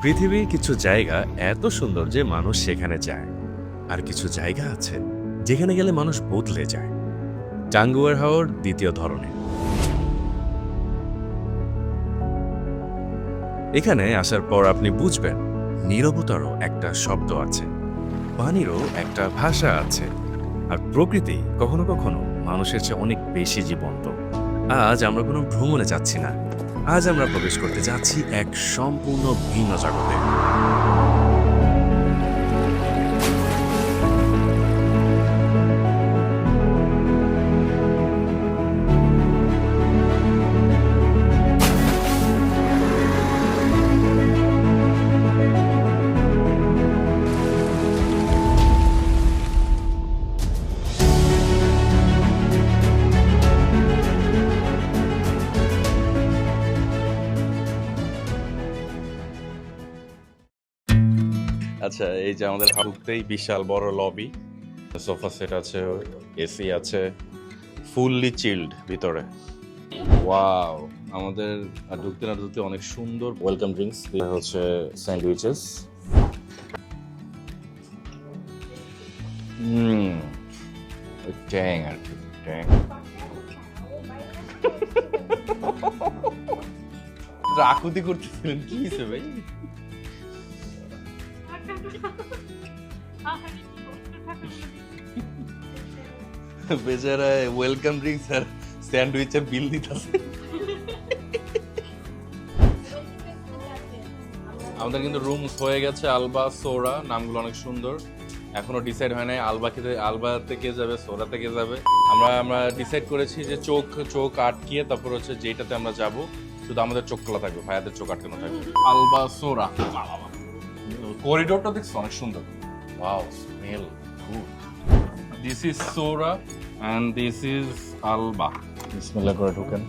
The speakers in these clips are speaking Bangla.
পৃথিবীর কিছু জায়গা এত সুন্দর যে মানুষ সেখানে যায়, আর কিছু জায়গা আছে যেখানে গেলে মানুষ বদলে যায়। টাঙ্গুয়ার হাওর দ্বিতীয় ধরনের। এখানে আসার পর আপনি বুঝবেন নীরবতারও একটা শব্দ আছে, পানিরও একটা ভাষা আছে, আর প্রকৃতি কখনো কখনো মানুষের চেয়ে অনেক বেশি জীবন্ত। আজ আমরা কোনো ভ্রমণে যাচ্ছি না, আজ আমরা প্রবেশ করতে যাচ্ছি এক সম্পূর্ণ ভিন্ন জগতে। আচ্ছা, এই যে আমাদের ঢুকতেই বিশাল বড় লবি, সোফা সেট আছে, এসি আছে, ফুললি চিল্ড ভিতরে। ওয়াও, আমাদের ঢুকতে না ঢুকতে অনেক সুন্দর ওয়েলকাম ড্রিঙ্কস হচ্ছে, স্যান্ডউইচেস। ট্যাং আর কি, ট্যাং। আকুতি করতেছিলেন কি হিসেবে ভাই? বেচারা ওয়েলকাম ড্রিঙ্কস আর স্যান্ডউইচের বিল দিতেছে। আমাদের কিন্তু রুমস হয়ে গেছে, আলবা, সোরা, নামগুলো অনেক সুন্দর। এখনো ডিসাইড হয় নাই আলবা থেকে যাবে, সোরা থেকে যাবে। আমরা ডিসাইড করেছি যে চোখ আটকিয়ে তারপর হচ্ছে যেটাতে আমরা যাব, শুধু আমাদের চোখ খোলা থাকবে, ভাইয়াদের চোখ আটকানো থাকবে। আলবা, সোরা। করিডোরটা দেখছো অনেক সুন্দর। Wow, smell good. This is সোরা and this is আলবা। বিসমিল্লাহ করে ঢোকেন।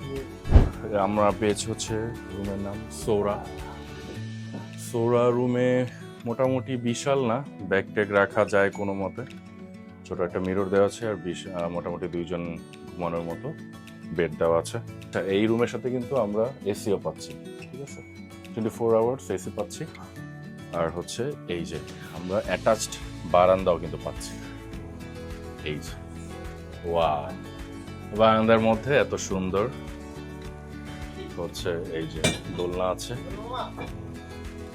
আমরা পেয়েছি হচ্ছে রুমের নাম সোরা রুমে মোটামুটি বিশাল না, ব্যাগ ট্যাগ রাখা যায় কোনো মতে। ছোট একটা মিরর দেওয়া আছে, আর মোটামুটি দুইজন ঘুমানোর মতো বেড দেওয়া আছে। এই রুমের সাথে কিন্তু আমরা এসিও পাচ্ছি, ঠিক আছে, 24 আওয়ার্স এসি পাচ্ছি। আর হচ্ছে এই যে আমরা অ্যাটাচড বারান্দাও কিন্তু পাচ্ছি। এই যে ওয়াও, বারান্দার মধ্যে এত সুন্দর হচ্ছে এই যে দোলনা আছে,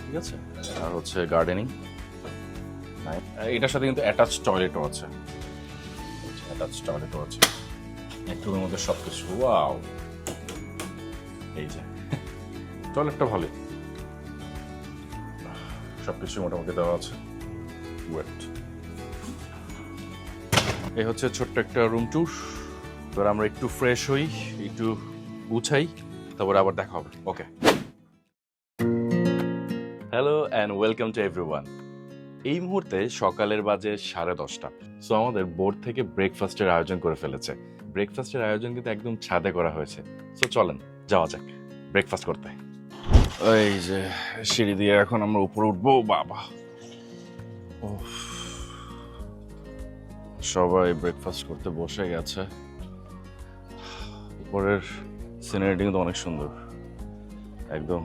ঠিক আছে, আর হচ্ছে গার্ডেনিং। এটার সাথে কিন্তু অ্যাটাচ টয়লেটও আছে, একটুর মধ্যে সবকিছু। ওয়াও, এই যে টয়লেটটা ভালোই, সবকিছু মোটামুটি দেওয়া আছে। ওয়েট, এই হচ্ছে ছোট্ট একটা রুম ট্যুর। এবার আমরা একটু ফ্রেশ হই, একটু গুছাই, তারপর আবার দেখা হবে। Okay, hello and welcome to everyone. এই মুহূর্তে সকালের বাজে 10:30। সো আমাদের বোর্ড থেকে ব্রেকফাস্টের আয়োজন করে ফেলেছে। ব্রেকফাস্টের আয়োজন কিন্তু একদম ছাদে করা হয়েছে। সো চলেন যাওয়া যাক ব্রেকফাস্ট করতে। এই যে সিঁড়ি দিয়ে এখন আমরা উপরে উঠবো। বাবা, সবাই ব্রেকফাস্ট করতে বসে গেছে। উপরের সিনারিটি কিন্তু অনেক সুন্দর, একদম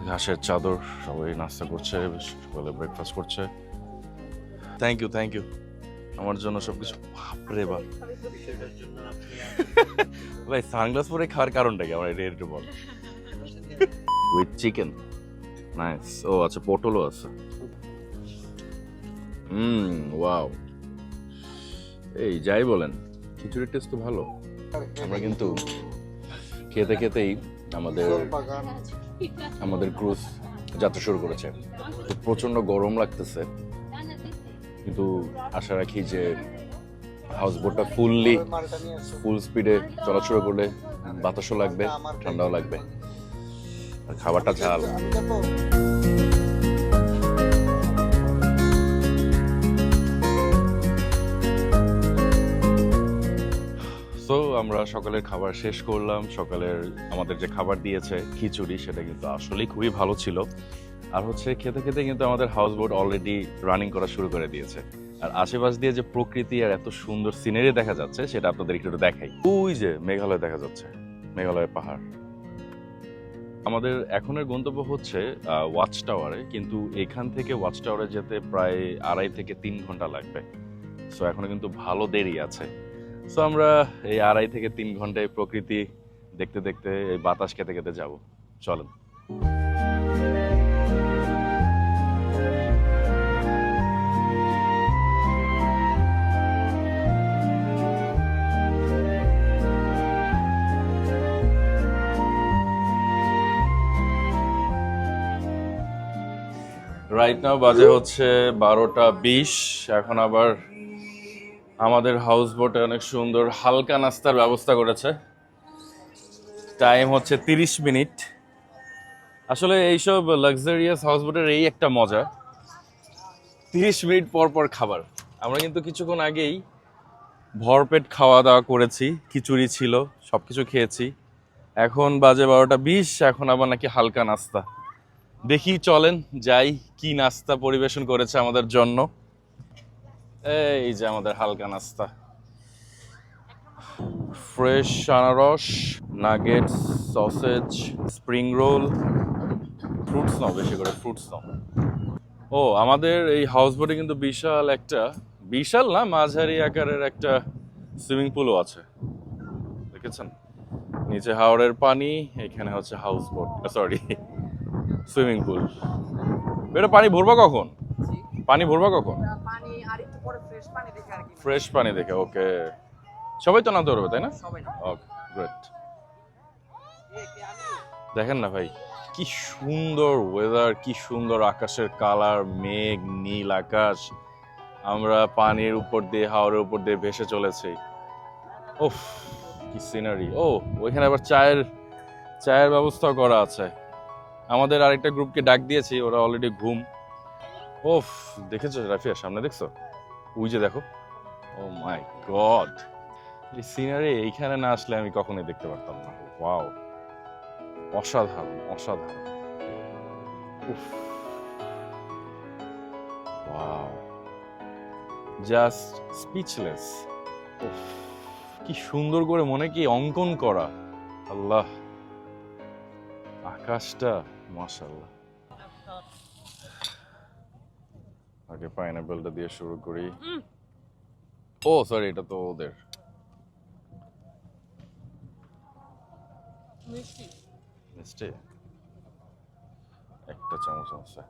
ঘাসের চাদর। সবাই নাস্তা করছে, সকালে ব্রেকফাস্ট করছে। থ্যাংক ইউ আমার জন্য সবকিছু। বাপরে বাপ ভাই, সানগ্লাস পরে খাওয়ার কারণটা কি আমার এটা বল। With chicken, nice. ও আচ্ছা, পটলও আছে। ওয়াও, এই যাই বলেন খিচুড়ির টেস্ট তো ভালো। আমরা কিন্তু খেতে খেতেই আমাদের ক্রুজ যাত্রা শুরু করেছে। তো প্রচন্ড গরম লাগতেছে, কিন্তু আশা রাখি যে হাউস বোটটা ফুল স্পিডে চলাচল করলে বাতাসও লাগবে, ঠান্ডাও লাগবে, আর খাবারটা ঝাল। তো আমরা সকালের খাবার শেষ করলাম। সকালের আমাদের যে খাবার দিয়েছে খিচুড়ি, সেটা কিন্তু আসলেই খুবই ভালো ছিল। আর হচ্ছে খেতে খেতে কিন্তু আমাদের হাউস বোট অলরেডি রানিং করা শুরু করে দিয়েছে। আর আশেপাশ দিয়ে যে প্রকৃতি আর এত সুন্দর সিনারি দেখা যাচ্ছে, সেটা আপনাদের একটু দেখাই। ওই যে মেঘালয় দেখা যাচ্ছে, মেঘালয়ের পাহাড়। আমাদের এখনের গন্তব্য হচ্ছে ওয়াচ টাওয়ারে, কিন্তু এখান থেকে ওয়াচ টাওয়ারে যেতে প্রায় 2.5 থেকে 3 ঘন্টা লাগবে। সো এখনো কিন্তু ভালো দেরি আছে। সো আমরা এই 2.5 থেকে 3 ঘন্টায় প্রকৃতি দেখতে দেখতে, এই বাতাস খেতে খেতে যাব। চলেন। রাইট নাও বাজে হচ্ছে 12টা 20। এখন আবার আমাদের হাউস বোটে অনেক সুন্দর হালকা নাস্তার ব্যবস্থা করেছে। টাইম হচ্ছে 30 মিনিট। আসলে এইসব লাক্সারিয়াস হাউস বোটের এই একটা মজা, 30 মিনিট পর পর খাবার। আমরা কিন্তু কিছুক্ষণ আগেই ভরপেট খাওয়া দাওয়া করেছি, খিচুড়ি ছিল, সবকিছু খেয়েছি। এখন বাজে 12টা 20, এখন আবার নাকি হালকা নাস্তা। দেখি চলেন যাই, কি নাস্তা পরিবেশন করেছে আমাদের জন্য। এই যে আমাদের হালকা নাস্তা, ফ্রেশ আনারস, nuggets, sausage, spring roll. Fruits নাও, বেশি করে ফ্রুটস নাও। ও, আমাদের এই হাউস বোটে কিন্তু বিশাল না, মাঝারি আকারের একটা সুইমিং পুলও আছে, দেখেছেন? নিচে হাওরের পানি, এখানে হচ্ছে house boat, sorry swimming pool. এটা পানি ভরবা কখন? পানি ভরবা কখন? পানি আর একটু পরে ফ্রেশ পানি দেখে আর কি। ফ্রেশ পানি দেখে, ওকে। সবাই তো নামতে পারবে, তাই না? সবাই না। ওকে, গ্রেট। দেখেন না ভাই, কি সুন্দর ওয়েদার, কি সুন্দর আকাশের কালার, মেঘ, নীল আকাশ। আমরা পানির উপর দিয়ে, হাওরের উপর দিয়ে ভেসে চলেছি। ওফ, কি সিনারি। ও, ওইখানে আবার চায়ের ব্যবস্থা করা আছে। আমাদের আরেকটা গ্রুপকে ডাক দিয়েছি, ওরা অলরেডি ঘুম। ওফ, দেখেছো রাফিয়া, সামনে দেখছো? ওই যে দেখো, ও মাই গড, এই সিনারি এইখানে না আসলে আমি কখনোই দেখতে পারতাম না। ওয়াও, অসাধারণ অসাধারণ। উফ, ওয়াও, জাস্ট স্পিচলেস। উফ, কি সুন্দর করে মনে কি অঙ্কন করা। আল্লাহ, আকাশটা মাশাআল্লাহ। আগে পাইনাপেলটা দিয়ে শুরু করি। ও সরি, এটা তো ওদের। মিষ্টি একটা চামচ আছে।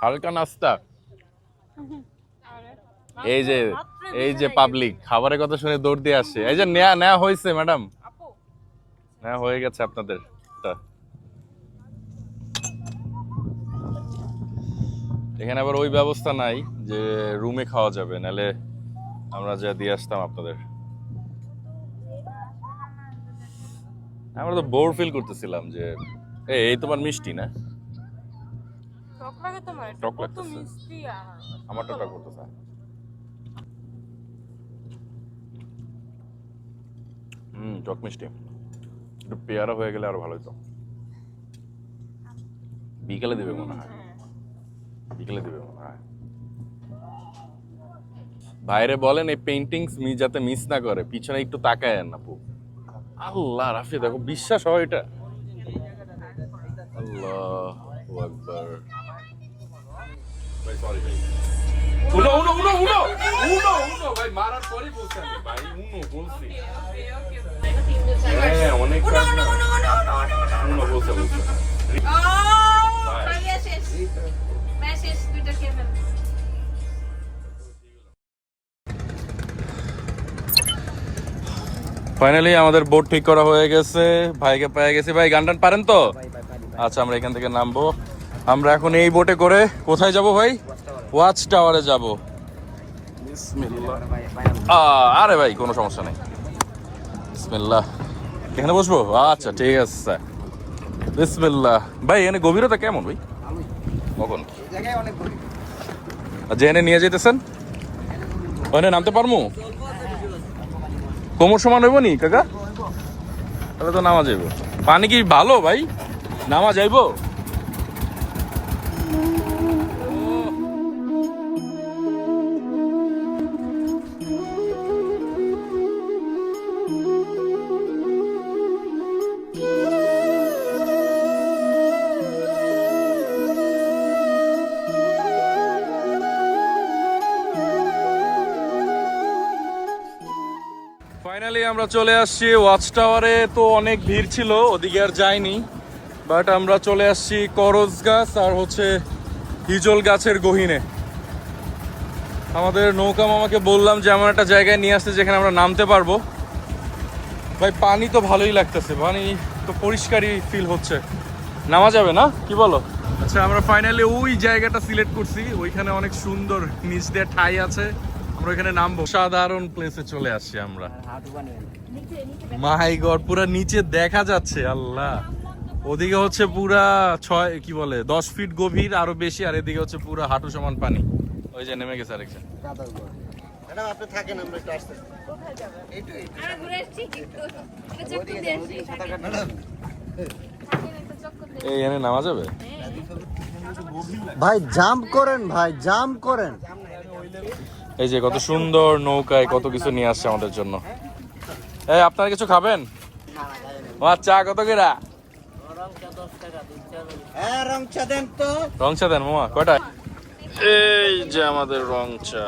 হালকা নাস্তা। এই যে পাবলিক খাবারের কথা শুনে দৌড় দিয়ে আসে। এই যে নেয়া হয়েছে ম্যাডাম, নেওয়া হয়ে গেছে আপনাদের। এখানে আবার ওই ব্যবস্থা নাই যে রুমে খাওয়া যাবে, নাহলে আমরা যা দিয়ে আসতাম আপনাদের। আমরা তো বোর ফিল করতেছিলাম যে এই তোমার মিষ্টি না, টক লাগতেছে। আমারটা টক করতেছে। টক মিষ্টি, একটু পেয়ারা হয়ে গেলে আরো ভালো হতো। বিকেলে দেবে মনে হয়, বিকেলে দেবে মনে হয়। বাইরে বলেন এই পেইন্টিংস যাতে মিস না করে, পিছনে একটু তাকায় না আপু। আল্লাহ, রাফি দেখো, বিশ্বাস হয় এটা? আল্লাহু আকবার। ভাই সরি ভাই, উনো ভাই, মারার পরই বলছি আমি ভাই, বলছি। হ্যাঁ, অনেক কাজ না, উনো বলছে। ফাইনালি আমাদের বোট ঠিক করা হয়ে গেছে, ভাইকে পেয়ে গেছি। ভাই গান টান পারেন তো? আচ্ছা, আমরা এখান থেকে নামবো। আমরা এখন এই বোটে করে কোথায় যাব ভাই? ওয়াচ টাওয়ারে যাব। বিসমিল্লাহ। আরে ভাই, কোনো সমস্যা নেই, বিসমিল্লাহ। এখানে বসবো? আচ্ছা ঠিক আছে, বিসমিল্লাহ। ভাই এখানে গভীরতা কেমন ভাই? কখন জেনে নিয়ে যেতেছেন? ওখানে নামতে পারবো? কোমর সমান হইব নি কাকা? তাহলে তো নামা যাইব। পানি কি ভালো ভাই? নামা যাইব? ফাইনালি আমরা চলে আসছি ওয়াচ টাওয়ারে। তো অনেক ভিড় ছিল, ওদিকে আর যাইনি, বাট আমরা চলে আসছি করজ গাছ আর হচ্ছে হিজল গাছের গহীনে। আমাদের নৌকা মামাকে বললাম যে এমন একটা জায়গায় নিয়ে আসতে যেখানে আমরা নামতে পারবো। ভাই পানি তো ভালোই লাগতেছে, পানি তো পরিষ্কারই ফিল হচ্ছে, নামা যাবে না কি বলো? আচ্ছা আমরা ফাইনালি ওই জায়গাটা সিলেক্ট করছি, ওইখানে অনেক সুন্দর নিচ দিয়ে ঠাই আছে, আমরা ওইখানে নামবো। সাধারণ প্লেসে চলে আসছি আমরা। মাই গড, পুরা নিচে দেখা যাচ্ছে, আল্লাহ। ওদিকে হচ্ছে পুরা 10 ফিট গভীর, আরো বেশি, আর এদিকে হচ্ছে পুরা হাঁটু সমান পানি। ওই যে নেমে গেছে আরেকজন। ম্যাডাম আপনি থাকেন, আমরা একটু আসতেছি। ম্যাডাম এই এনে নামা যাবে? ভাই জাম্প করেন, ভাই জাম্প করেন। এই যে কত সুন্দর নৌকায় কত কিছু নিয়ে আসছে আমাদের জন্য। এই আপনারা কিছু খাবেন? চা কত করে? হ্যাঁ রং চা দেন তো। রং চা দেন মামা, কয়টা? এই যে আমাদের রং চা।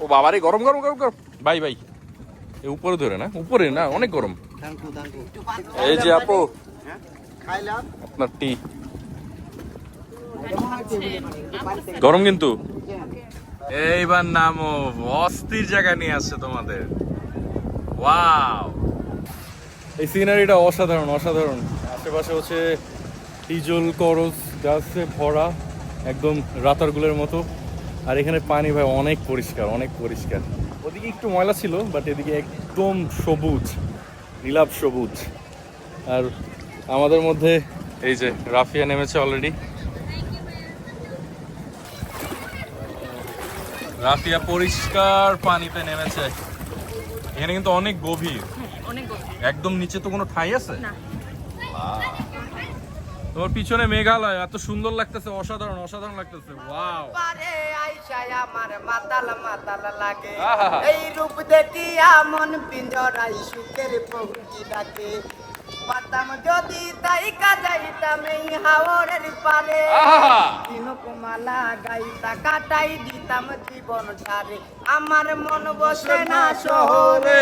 ও বাবারে, গরম গরম গরম গরম। ভাই ভাই উপরে ধরে না, উপরে না, অনেক গরম। Thank you. এই যে আপু খাইলাম। আপনার টি। গরম কিন্তু। এইবার নামো, অস্থির জায়গা নিয়ে আসছে তোমাদের। ওয়াও, এই সিনারিটা অসাধারণ অসাধারণ। আশেপাশে হচ্ছে হিজল করজ গাছে ভরা, একদম রাতারগুলের মতো। আর এখানে পানি ভাই অনেক পরিষ্কার, অনেক পরিষ্কার। ওদিকে একটু ময়লা ছিল, বাট এদিকে একদম সবুজ, নীলাভ সবুজ। আর আমাদের মধ্যে এই যে রাফিয়া নেমেছে অলরেডি। রাফিয়া পরিষ্কার পানিতে নেমেছে। এখানে কিন্তু অনেক গভীর, একদম নিচে তো কোনো ঠাই আছে না। তোমার পিছনে মেঘালয়, এত সুন্দর লাগতেছে, অসাধারণ অসাধারণ লাগতেছে। ওয়াও, পারে আইসায় আমার মাতাল মাতাল লাগে আহা। এই রূপ দেখিয়া মন পিঞ্জরাই সুখের পঙ্কি ডাকে পাতাম যদি তাই কাজাইতাম এই হাওরের পারে আহা। দিনকমালা গাইতা কাটাই দিতাম জীবন ছাড়ে আমার মন বসে না শহরে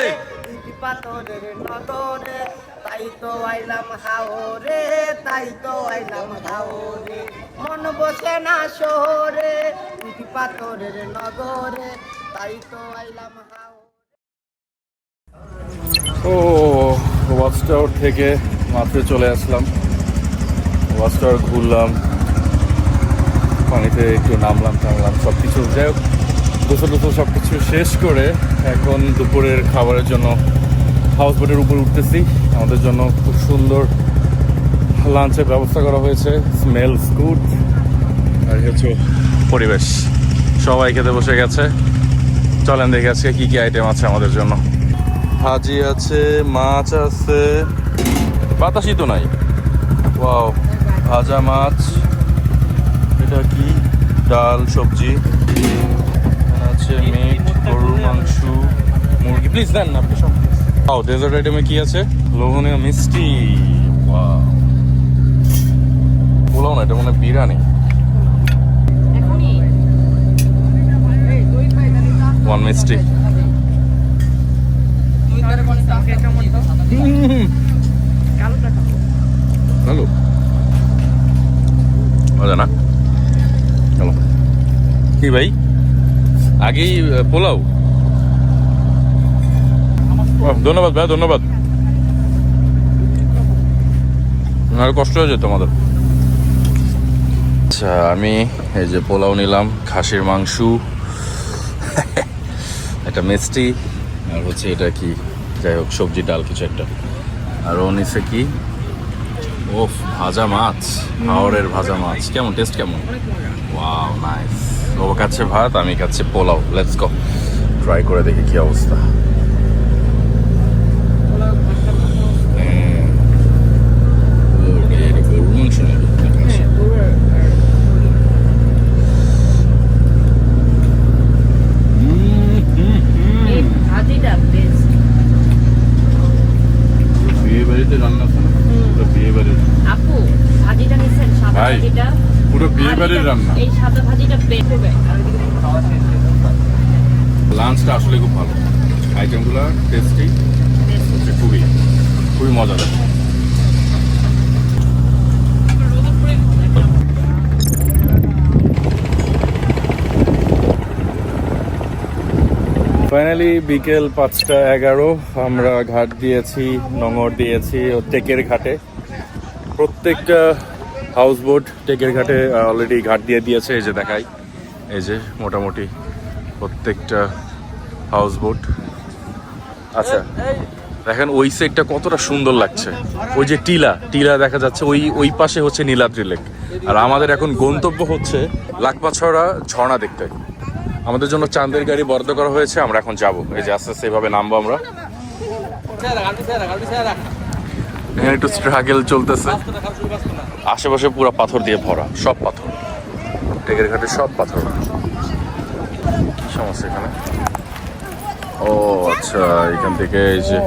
ইট পাথরের নগরে তাই তো আইলাম হাওরে তাই তো আইলাম হাওরে মন বসে না শহরে ইট পাথরের নগরে তাই তো আইলাম হাওরে। ও ওয়াচ টাওয়ার থেকে মাত্র চলে আসলাম। ওয়াচ টাওয়ার ঘুরলাম, পানিতে একটু নামলাম টামলাম, সব কিছু যাই হোক গোসল টোসল সব কিছু শেষ করে এখন দুপুরের খাবারের জন্য হাউস বোটের উপর উঠতেছি। আমাদের জন্য খুব সুন্দর লাঞ্চের ব্যবস্থা করা হয়েছে, স্মেলস গুড। আর এই হচ্ছে পরিবেশ, সবাই খেতে বসে গেছে। চলেন দেখে আজকে কী কী আইটেম আছে আমাদের জন্য। ভাজি আছে, মাছ আছে, বাতাসই তো নাই। ওয়াও, ভাজা মাছ, এটা কি ডাল সবজি, আছে মিট, গরুর মাংস, মুরগি। প্লিজ দেন না আপনি সব। ও ডেজার্ট আইটেমে কি আছে? লোভনীয় মিষ্টি। ওয়াও, পোলাও না, এটা মনে হয় বিরিয়ানি। ওয়ান মিষ্টি। ভালো মজা না? চলো কি ভাই, আগেই পোলাও। ধন্যবাদ ভাই, ধন্যবাদ। আর কষ্ট হয়ে যেত আমাদের। আচ্ছা আমি এই যে পোলাও নিলাম, খাসির মাংস, একটা মিষ্টি, আর হচ্ছে এটা কি যাই হোক সবজি ডাল কিছু একটা। আর ও নিচে কি, ও ভাজা মাছ, হাওড়ের ভাজা মাছ। কেমন টেস্ট, কেমন? Wow nice. ও খাচ্ছে ভাত, আমি খাচ্ছি পোলাও। লেটস গো, ট্রাই করে দেখি কি অবস্থা। বিয়ে বাড়িতে রান্না আছে না, বিয়ে বাড়ির আপু ভাজিটা নিছেন সাদা ভাই, ভাজিটা পুরো বিয়ে বাড়ির রান্না। এই সাদা ভাজিটা বের হবে আর লাঞ্চটা আসলে খুব ভালো, আইটেমগুলো টেস্টি। খুবই খুবই মজাদার। ফাইনালি বিকেল 5:11 আমরা ঘাট দিয়েছি, নোঙর দিয়েছি ও টেকের ঘাটে। প্রত্যেকটা হাউস বোট টেকের ঘাটে অলরেডি ঘাট দিয়ে দিয়েছে। এই যে দেখাই, এই যে মোটামুটি প্রত্যেকটা হাউস বোট। আচ্ছা দেখেন ওই সাইডটা কতটা সুন্দর লাগছে, ওই যে টিলা টিলা দেখা যাচ্ছে, ওই পাশে হচ্ছে নীলাদ্রি লেক। আর আমাদের এখন গন্তব্য হচ্ছে লাকমাছড়া ঝর্ণা দেখতে। আমাদের জন্য চাঁদের গাড়ি বরাদ্দ করা হয়েছে, আমরা এখন যাব। এই যে আস্তে আস্তে এভাবে নামবো আমরা। এখানে একটু স্ট্রাগল চলতেছে, আশেপাশে পুরো পাথর দিয়ে ভরা, সব পাথর, টেকের ঘাটে সব পাথর। কি সমস্যা এখানে? ও আচ্ছা, এখান থেকে এই যে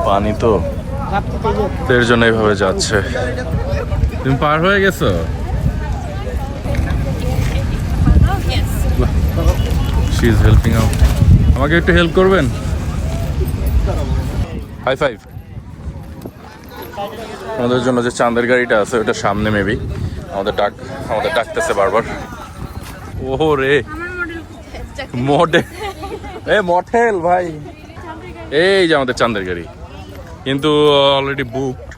পানি তো এর জন্য এইভাবে যাচ্ছে। তুমি পার হয়ে গেছো? She is helping out. আমাকে একটু হেল্প করবেন? High five. আমাদের জন্য যে চাঁদের গাড়িটা আছে ওটা সামনে, মেবি আমাদের ডাকতেছে বারবার। ওহো রে, মডেল মঠেল ভাই, এই যে আমাদের চাঁদের গাড়ি, কিন্তু অলরেডি বুকড।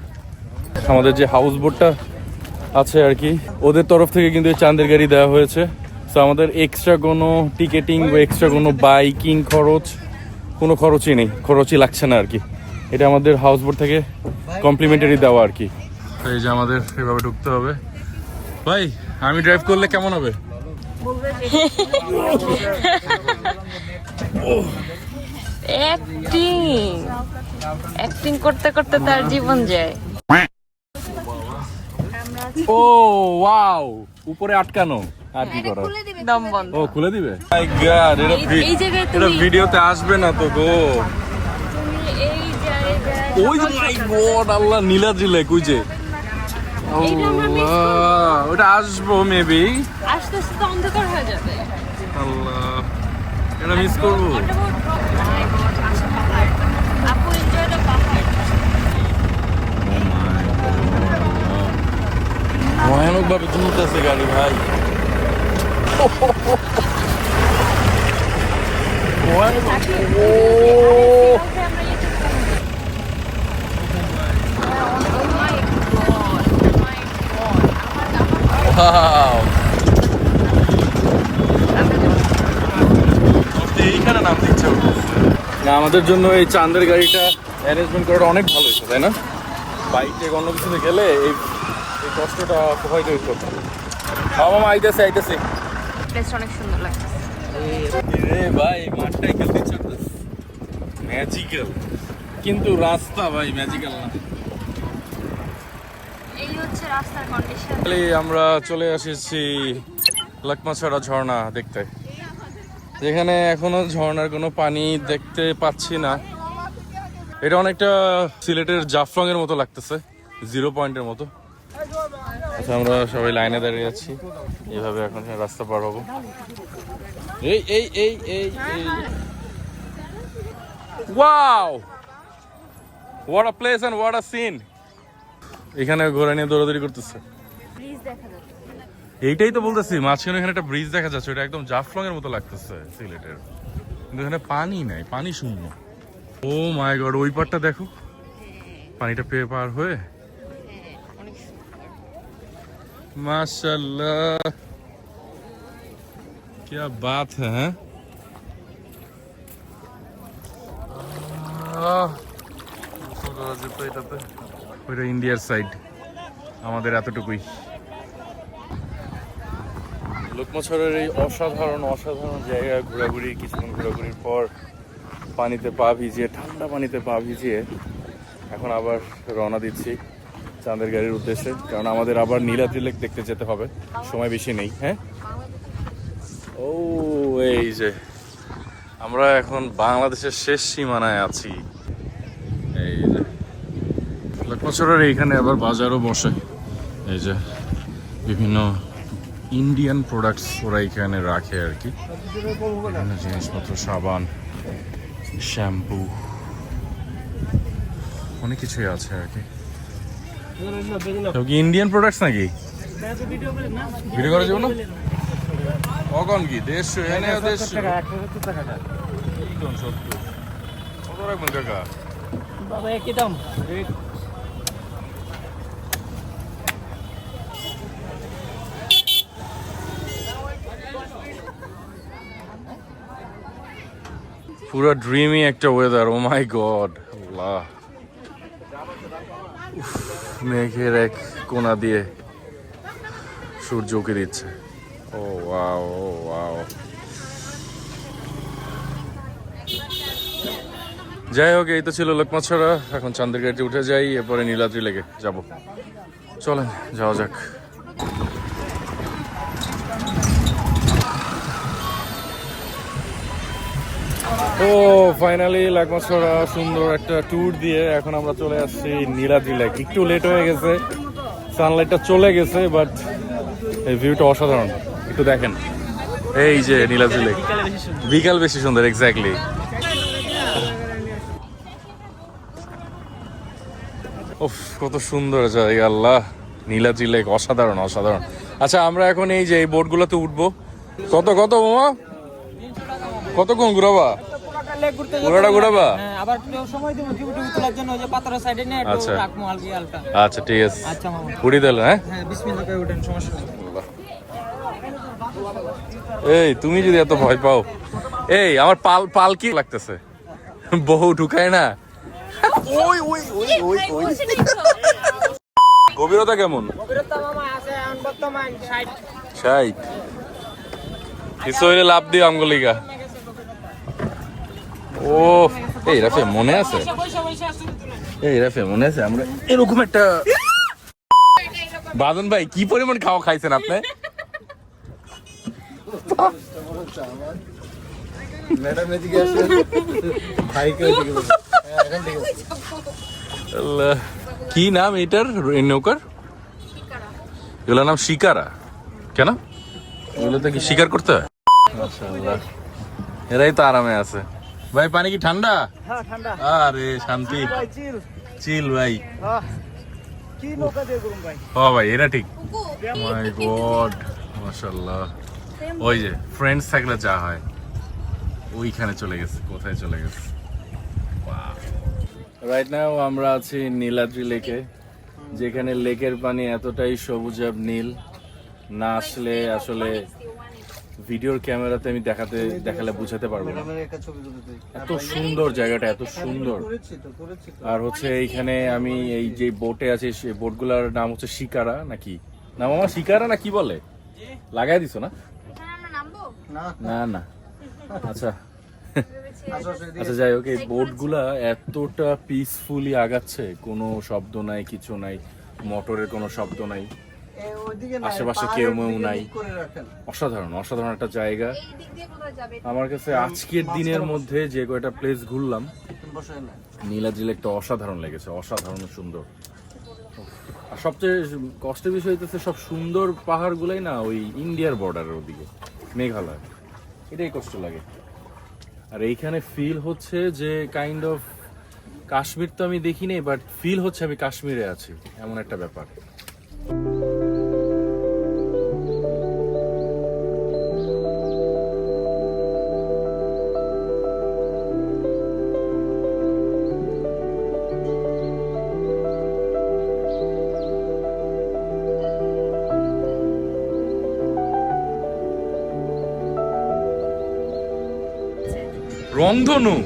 আমাদের যে হাউস বোটটা আছে আর কি, ওদের তরফ থেকে কিন্তু এই চাঁদের গাড়ি দেওয়া হয়েছে। তো আমাদের এক্সট্রা কোনো টিকেটিং বা এক্সট্রা কোনো বাইকিং কোনো খরচই নেই, খরচই লাগছে না আর কি। এটা আমাদের হাউস বোট থেকে কমপ্লিমেন্টারি দেওয়া আর কি। এই যে আমাদের এভাবে ঢুকতে হবে। ভাই আমি ড্রাইভ করলে কেমন হবে? অ্যাক্টিং করতে করতে তার জীবন যায়। ও ওয়াও, উপরে আটকানো, আর কি করার? দম বন্ধ। ও খুলে দিবে? মাই গড, এই জায়গায় এটা ভিডিওতে আসবে না তো গো। এই জায়গায় ওই যে মাই গড, আল্লাহ, নীলাদ্রি লেক, ওই যে আল্লাহ, ওটা আসবো মেবি। আস্তে আস্তে তো অন্ধকার হয়ে যাবে। আল্লাহ, এটা মিস করবো। আপু এনজয় দ্য পাহাড়। ভয়ানক ভাবে চলতেছে গাড়ি ভাই, এইখানে নাম দিচ্ছে না। আমাদের জন্য এই চাঁদের গাড়িটা অ্যারেঞ্জমেন্ট করাটা অনেক ভালো হয়েছে, তাই না? বাইকে অন্য কিছুতে গেলে এই কষ্টটা হয়তো হইতো। মামা আইতেছে প্লেসটা অনেক সুন্দর লাগছে। রে ভাই, মাঠটাই খেলতে ইচ্ছা করতেছে, ম্যাজিক্যাল, কিন্তু রাস্তা ভাই ম্যাজিক্যাল না। এই হচ্ছে রাস্তার কন্ডিশন। আমরা চলে এসেছি লাকমাছড়া ঝর্ণা দেখতে, যেখানে এখনো ঝর্ণার কোনো পানি দেখতে পাচ্ছি না। এটা অনেকটা সিলেটের জাফলং এর মতো লাগতেছে, 0 পয়েন্টের মতো। আচ্ছা, আমরা সবাই লাইনে দাঁড়িয়ে আছি, এইভাবে এখন রাস্তা পার হবো। এই এই এই এই এই wow, what a place and what a scene. এখানে ঘোড়া নিয়ে দৌড়াদৌড়ি করতেছে। ব্রিজ দেখা যাচ্ছে। এইটাই তো বলতেছি, মাঝখানে এখানে একটা ব্রিজ দেখা যাচ্ছে, ওটা একদম জাফলং এর মতো লাগতেছে সিলেটের, কিন্তু এখানে পানি নাই, পানি শূন্য। ও মাই গড, ওই পারটা দেখো, পানিটা পেয়ে পার হয়ে, মাশাআল্লাহ, क्या बात है, हैं? ওইটা ইন্ডিয়ার সাইড, আমাদের এতটুকুই। লোকমাছড়ের এই অসাধারণ জায়গায় কিছুক্ষণ ঘোরাঘুরির পর পানিতে পা ভিজিয়ে, ঠান্ডা পানিতে পা ভিজিয়ে এখন আবার রওনা দিচ্ছি চাঁদের গাড়ির উদ্দেশ্যে, কারণ আমাদের আবার নীলাদ্রি লেক দেখতে যেতে হবে, সময় বেশি নেই। হ্যাঁ, ও এই যে আমরা এখন বাংলাদেশের শেষ সীমানায় আছি। এই যে লোকমাছড়ের এইখানে আবার বাজারও বসে, এই যে বিভিন্ন ইন্ডিয়ান প্রোডাক্টস ওরা এখানে রাখে আর কি, বিভিন্ন জিনিসপত্র, সাবান, শ্যাম্পু, অনেক কিছুই আছে আর কি। সব কি ইন্ডিয়ান প্রোডাক্টস নাকি? ভিডিও করা যাবে না? কখন কি দেশ এনে দেশ কোন সত্য কত রাখবেন কাকা? বাবা একই দাম। পুরো ড্রিমি একটা ওয়েদার। ও মাই গড, আল্লাহ। উফ, মেঘের এক কোণা দিয়ে সূর্য উঁকে দিচ্ছে। ও ওয়াও, ও ওয়াও। যাই হোক, এই তো ছিল লোকমাছড়া। এখন চান্দের গাড়িতে উঠে যাই, এরপরে নীলাদ্রি লেকে যাব। চলেন যাওয়া যাক। ও ফাইনালি লাকমাছড়া সুন্দর একটা ট্যুর দিয়ে এখন আমরা চলে আসছি নীলাদ্রি লেক। একটু লেট হয়ে গেছে, সানলাইটটা চলে গেছে, বাট এই ভিউটা অসাধারণ। একটু দেখেন, এই যে নীলাদ্রি লেক। বিকাল বেশি সুন্দর, এক্স্যাক্টলি। উফ, কত সুন্দর জায়গা, আল্লাহ। নীলাদ্রি লেক অসাধারণ, অসাধারণ। আচ্ছা, আমরা এখন এই যে এই বোটগুলোতে উঠবো। কত কত মামা? কতক্ষণ ঘুরাবা? পুরোটা ঘুরাবা? আবার সময় দেব টিভি তোলার জন্য, ওই যে পাথরের সাইডে নিয়ে একটু আচ্ছা। রাখমু হালকা। আচ্ছা ঠিক আছে, আচ্ছা মামা। উড়ি দিল। হ্যাঁ হ্যাঁ, বিসমিল্লাহ করে উঠেন, সমস্যা নেই। এই তুমি যদি এত ভয় পাও, এই আমার পালকি লাগতেছে, বহু ঢুকায় না। ওই ওই ওই ওই ওই গভীরতা কেমন? গভীরতা মামা আছে এখন বর্তমান 60। 60? কিছু হইলে লাভ দিও আমগলিকা। ও এই রাফে মনে আছে, এই রাফে মনে আছে আমরা এরকম একটা। বাদন ভাই, কি পরিমাণ খাওয়া খাইছেন আপনি? ম্যাডাম এদিকে আসেন, ভাইকে ওইদিকে বলুন। এখন ঠিক আছে। আল্লাহ, কি নাম এটার, এই নৌকার? এগুলোর নাম শিকারা। কেন এগুলোতে কি শিকার করতে হয়? মাশাআল্লাহ, এরাই তো আরামে আছে। ভাই পানি কি ঠান্ডা? হ্যাঁ ঠান্ডা। আরে শান্তি, ভাই চিল। চিল ভাই। কি নৌকা দিয়ে করুন ভাই? ও ভাই, এটা ঠিক। মাই গড, মাশাআল্লাহ। ওই যে ফ্রেন্ডস থাকলে যা হয়, ওইখানে চলে গেছে। কোথায় চলে গেছে? রাইট নাও আমরা আছি নীলাদ্রি লেকে, যেখানে লেকের পানি এতটাই সবুজাব নীল, না আসলে আসলে ভিডিওর ক্যামেরাতে আমি দেখালে বুঝাতে পারবো না। ম্যাডামের একটা ছবি তুলে দিই। এত সুন্দর জায়গাটা, এত সুন্দর। করেছি তো। আর হচ্ছে এইখানে আমি এই যে বোটে আছি, সেই বোটগুলোর নাম হচ্ছে শিকারা নাকি না মামা? শিকারা না কি বলে? লাগাই দিছো না? না না না, আচ্ছা আসো আসো এদিকে। আচ্ছা, যাই হোক, এই বোটগুলা এতটা পিসফুলি আগাচ্ছে, কোনো শব্দ নাই, কিছু নাই, মোটরের কোনো শব্দ নাই, ওইদিকে না, আশেপাশে পাহাড়ের কেউ দিকে নাই। মুখ করে রাখেন। অসাধারণ, অসাধারণ একটা জায়গা। আমার কাছে আজকের দিনের মধ্যে যে কয়টা প্লেস ঘুরলাম, বসে না। নীলাদ্রি লেকটা অসাধারণ লেগেছে, অসাধারণ সুন্দর। আর সবচেয়ে কষ্টের বিষয় হচ্ছে সব সুন্দর পাহাড়গুলাই না ওই ইন্ডিয়ার বর্ডারের ওদিকে, মেঘালয়, এটাই কষ্ট লাগে। আর এইখানে ফিল হচ্ছে যে কাইন্ড অফ কাশ্মীর তো আমি দেখিনি, বাট ফিল হচ্ছে আমি কাশ্মীরে আছি, এমন একটা ব্যাপার। রংধনু,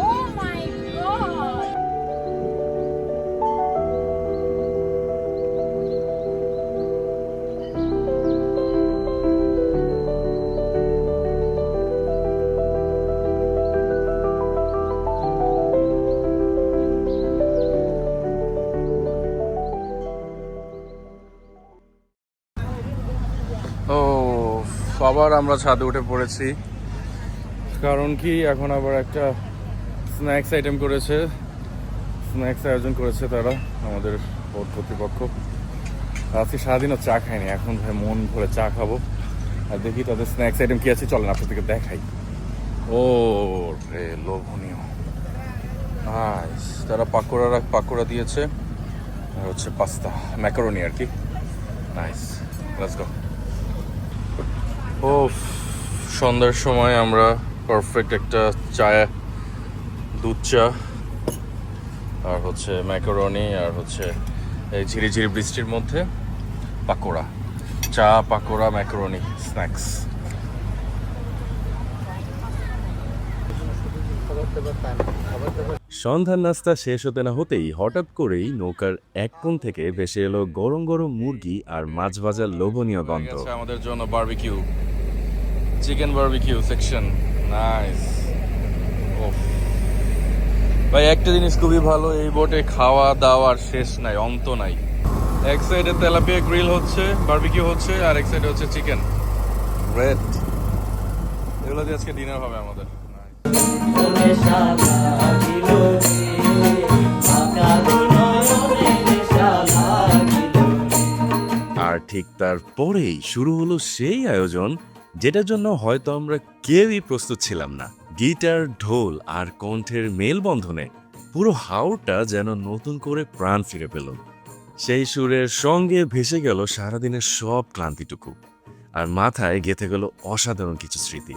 Oh my god! ও আবার আমরা ছাদে উঠে পড়েছি, কারণ কি এখন আবার একটা স্ন্যাক্স আইটেম করেছে, স্ন্যাক্স আয়োজন করেছে তারা, আমাদের বোর্ড কর্তৃপক্ষ। আজকে সারাদিনও চা খাইনি, এখন ভাই মন ভরে চা খাবো। আর দেখি তাদের স্ন্যাক্স আইটেম কি আছে, চলেন আপনাদেরকে দেখাই। ও রে লোভনীয়, তারা পাকোড়া দিয়েছে আর হচ্ছে পাস্তা ম্যাকারনি আর কি। Nice, let's go. ও, সন্ধ্যার সময় আমরা পারফেক্ট একটা চায়, দুধ চা আর হচ্ছে ম্যাকারনি আর হচ্ছে এই ঝিরিঝিরি বৃষ্টির মধ্যে পাকোড়া, চা পাকোড়া ম্যাকারনি স্ন্যাক্স। সন্ধ্যার নাস্তা শেষ হতে না হতেই হঠাৎ করেই নৌকার এক কোণ থেকে ভেসে এলো গরম গরম মুরগি আর মাছ ভাজার লোভনীয় গন্ধ। গেছে আমাদের জন্য barbecue, chicken barbecue section. Nice. ওফ ভাই, একটা জিনিস খুবই ভালো, এই বোটে খাওয়া দাওয়ার শেষ নাই, অন্ত নাই। এক সাইডে তেলাপিয়া গ্রিল হচ্ছে, বারবিকিউ হচ্ছে, আর এক সাইডে হচ্ছে চিকেন রেড। এগুলো দিয়ে আজকে ডিনার হবে আমাদের। আর ঠিক তারপরেই শুরু হলো সেই আয়োজন যেটার জন্য হয়তো আমরা কেউই প্রস্তুত ছিলাম না। গিটার, ঢোল আর কণ্ঠের মেলবন্ধনে পুরো হাওরটা যেন নতুন করে প্রাণ ফিরে পেল। সেই সুরের সঙ্গে ভেসে গেল সারাদিনের সব ক্লান্তিটুকু, আর মাথায় গেঁথে গেল অসাধারণ কিছু স্মৃতি।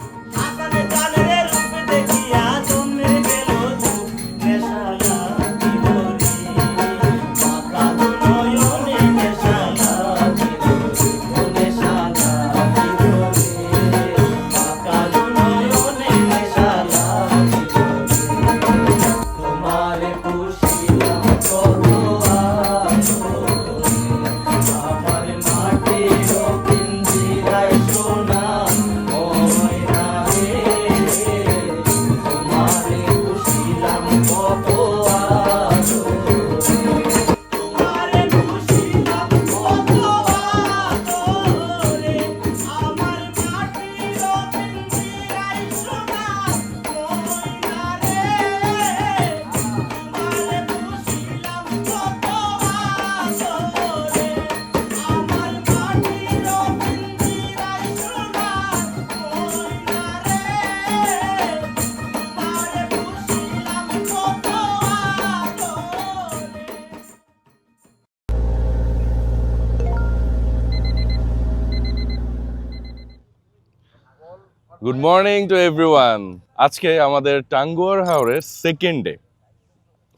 Good morning to everyone. আজকে আমাদের টাঙ্গুয়ার হাওরের সেকেন্ড ডে।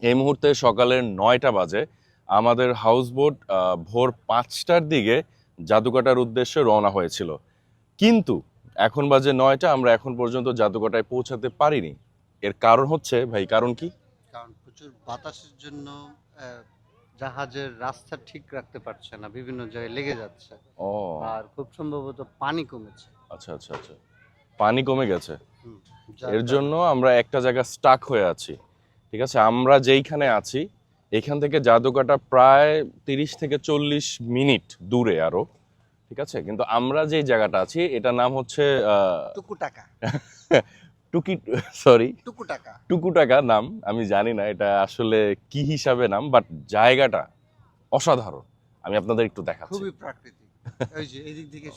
এই মুহূর্তে সকালের 9টা বাজে। আমাদের হাউসবোট ভোর 5টার দিকে জাদুকাটার উদ্দেশ্যে রওনা হয়েছিল, কিন্তু এখন বাজে 9টা, আমরা এখন পর্যন্ত জাদুকাটায় পৌঁছাতে পারিনি। এর কারণ হচ্ছে, ভাই কারণ কি? কারণ প্রচুর বাতাসের জন্য জাহাজের রাস্তা ঠিক রাখতে পারছে না, বিভিন্ন জায়গায় লেগে যাচ্ছে। ও, আর খুব সম্ভবত পানি কমেছে। আচ্ছা আচ্ছা আচ্ছা, পানি কমে গেছে। যার এর জন্য আমরা একটা জায়গায় স্টাক হয়ে আছি। ঠিক আছে, আমরা যেইখানে আছি এখান থেকে জাদুকাটা প্রায় 30 থেকে 40 মিনিট দূরে আরো। ঠিক আছে, কিন্তু আমরা যেই জায়গাটা আছি এটার নাম হচ্ছে টুকুটাকা টুকুটাকা নাম। আমি জানি না এটা আসলে কি হিসাবে নাম, বাট জায়গাটা অসাধারণ। আমি আপনাদের একটু দেখাচ্ছি। খুবই প্রাকৃতিক। ওই যে এদিক থেকে